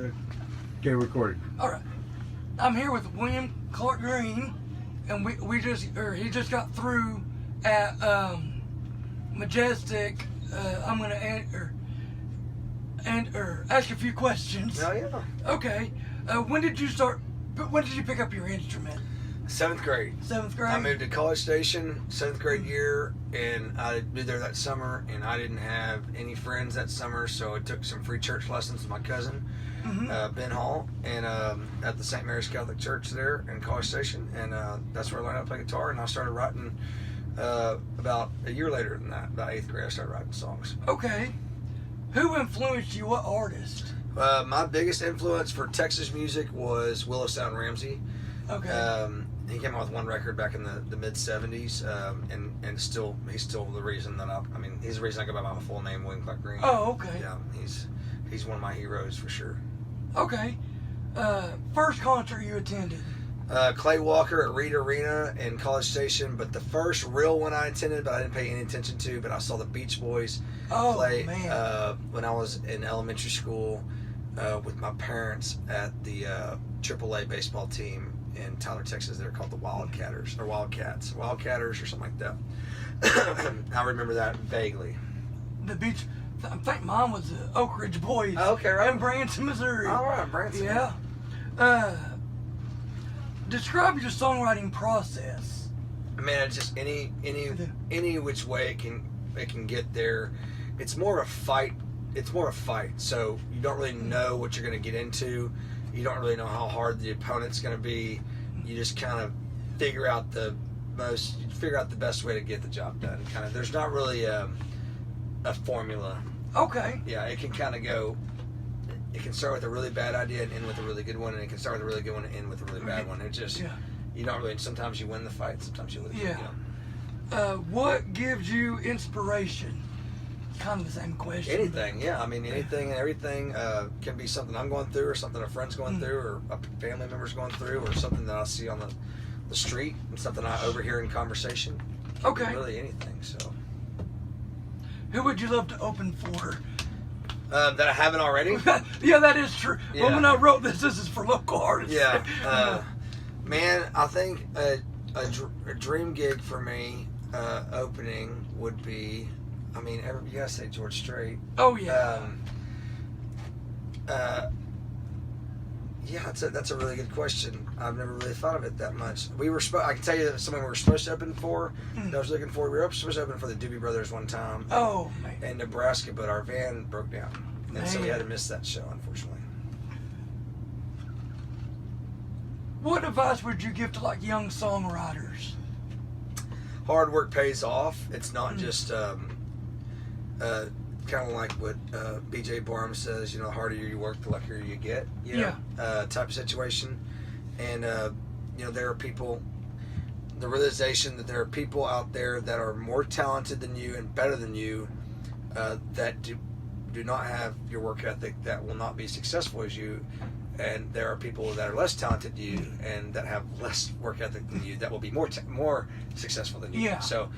Okay, recording. All right. I'm here with William Clark Green, and he just got through at Majestic. I'm gonna ask you a few questions. Oh yeah. Okay. When did you start? When did you pick up your instrument? 7th grade. 7th grade. I moved to College Station, 7th grade year, and I moved there that summer, and I didn't have any friends that summer, so I took some free church lessons with my cousin, Ben Hall, and at the St. Mary's Catholic Church there in College Station, and that's where I learned how to play guitar, and I started writing about a year later than that, about 8th grade, I started writing songs. Okay. Who influenced you? What artist? My biggest influence for Texas music was Willow Sound Ramsey. Okay. He came out with one record back in the mid '70s, and he's still the reason that he's the reason I go by my full name, William Clark Green. Oh, okay. Yeah, he's one of my heroes for sure. Okay. First concert you attended? Clay Walker at Reed Arena in College Station, but the first real one I attended, but I didn't pay any attention to, but I saw the Beach Boys play when I was in elementary school with my parents at the AAA baseball team in Tyler, Texas. They're called the Wildcatters or something like that. I remember that vaguely. The Beach. I think mine was the Oak Ridge Boys. Okay, right. In Branson, Missouri. All right, Branson. Yeah. Describe your songwriting process. Man, it's just any which way it can get there. It's more a fight. So you don't really know what you're going to get into. You don't really know how hard the opponent's going to be. You just kind of figure out the best way to get the job done. Kind of. There's not really a formula. Okay. Yeah, it can kind of go. It can start with a really bad idea and end with a really good one, and it can start with a really good one and end with a really bad one. It just you don't really. Sometimes you win the fight, sometimes you lose. Yeah. You know? What gives you inspiration? Kind of the same question. Anything, yeah. I mean, anything and everything can be something I'm going through, or something a friend's going through, or a family member's going through, or something that I see on the street, and something I overhear in conversation. It can be really anything. So, who would you love to open for? That I haven't already. Yeah, that is true. Yeah. Well, when I wrote this is for local artists. Yeah. Man, I think a dream gig for me opening would be. I mean, you gotta say George Strait. Oh yeah. Yeah, that's a really good question. I've never really thought of it that much. I can tell you that someone we were supposed to open for. That I was looking for. We were supposed to open for the Doobie Brothers one time. Oh man. In Nebraska, but our van broke down, and so we had to miss that show, unfortunately. What advice would you give to like young songwriters? Hard work pays off. It's not just kind of like what B.J. Barham says, the harder you work, the luckier you get, type of situation. And, there are people, the realization that there are people out there that are more talented than you and better than you that do not have your work ethic, that will not be successful as you. And there are people that are less talented than you and that have less work ethic than you that will be more successful than you. Yeah. So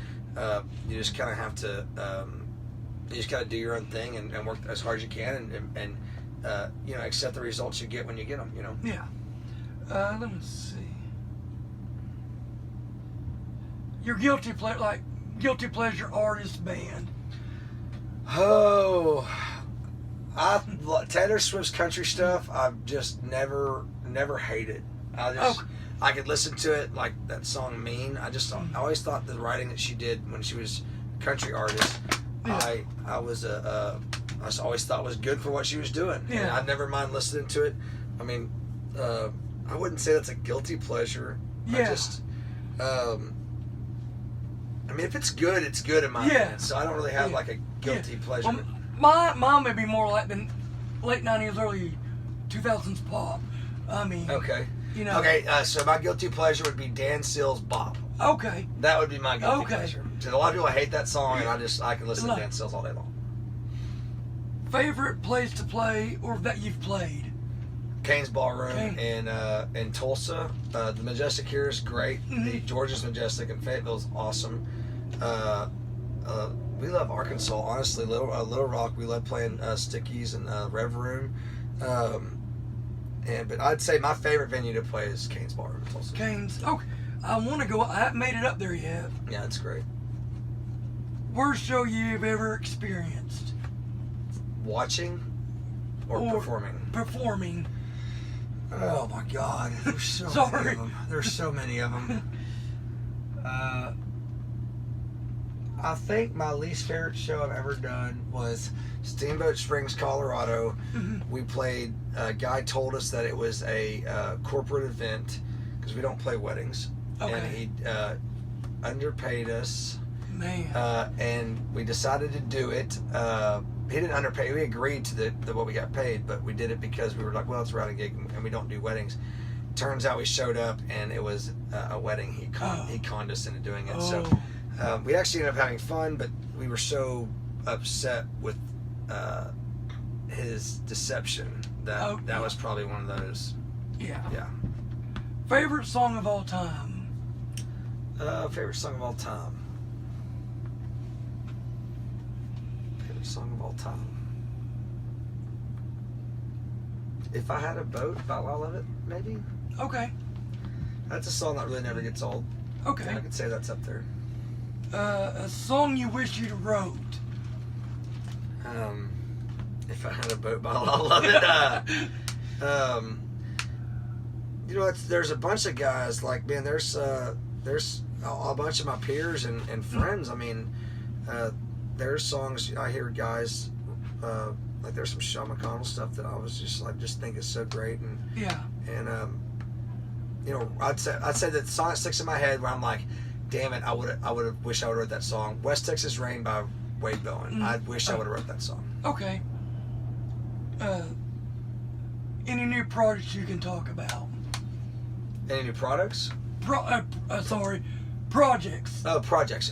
you just kind of have to... you just gotta do your own thing and work as hard as you can and accept the results you get when you get them. Yeah. Let me see. Your guilty pleasure artist band. Oh, Taylor Swift's country stuff. I've just never hated. I could listen to it like that song "Mean." I always thought the writing that she did when she was a country artist. I always thought was good for what she was doing. Yeah. And I'd never mind listening to it. I mean, I wouldn't say that's a guilty pleasure. Yeah. If it's good, it's good in my opinion. So I don't really have like a guilty pleasure. Well, mine may be more like the late 90s, early 2000s pop. I mean. Okay. Okay, so my guilty pleasure would be Dan Seal's Bop. Okay. That would be my guilty pleasure. Because a lot of people hate that song, and I can listen to Dan Seals all day long. Favorite place to play or that you've played? Kane's Ballroom in Tulsa. The Majestic here is great. The Georgia's Majestic in Fayetteville is awesome. We love Arkansas, honestly. Little Rock, we love playing Stickies and Rev Room. But I'd say my favorite venue to play is Cain's Ballroom in Tulsa. Cain's. Okay. I want to go. I haven't made it up there yet. Yeah, it's great. Worst show you've ever experienced? Watching or performing? Performing. Oh my God! There's so Sorry. many of them. There's so many of them. I think my least favorite show I've ever done was Steamboat Springs, Colorado. We played. A guy told us that it was a corporate event because we don't play weddings, and he underpaid us. Man. And we decided to do it. He didn't underpay. We agreed to the what we got paid, but we did it because we were like, well, it's a routing gig, and we don't do weddings. Turns out we showed up, and it was a wedding. He conned us into doing it. So we actually ended up having fun, but we were so upset with his deception that was probably one of those. Yeah. Yeah. Favorite song of all time? Favorite song of all time. Favorite song of all time. If I Had a Boat by La Lovett, maybe. Okay. That's a song that really never gets old. Okay. I could say that's up there. A song you wish you'd wrote? If I Had a Boat by La Lovett. You know, there's a bunch of guys like, man, there's a bunch of my peers and friends. I mean, there's songs I hear guys like there's some Sean McConnell stuff that I was just think is so great, and you know, I'd say that song that sticks in my head where I'm like, damn it, I would have wished I would have wrote that song. West Texas Rain by Wade Bowen. I wish I would have wrote that song. Okay. Any new projects you can talk about? Any new products? Projects. Oh, projects.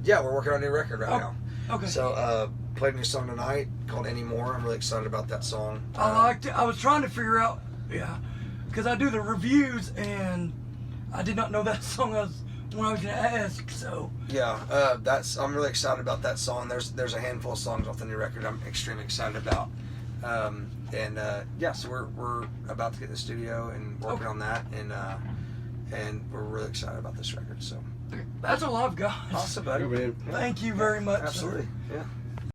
Yeah, we're working on a new record right now. Okay. So, played a new song tonight called Anymore. I'm really excited about that song. I liked it. I was trying to figure out, because I do the reviews, and I did not know that song when I was going to ask. So yeah, I'm really excited about that song. There's a handful of songs off the new record I'm extremely excited about. So we're about to get in the studio and working on that, and we're really excited about this record. So that's all I've got. awesome, buddy. Good, man. Thank you very much. Absolutely. Sir. Yeah.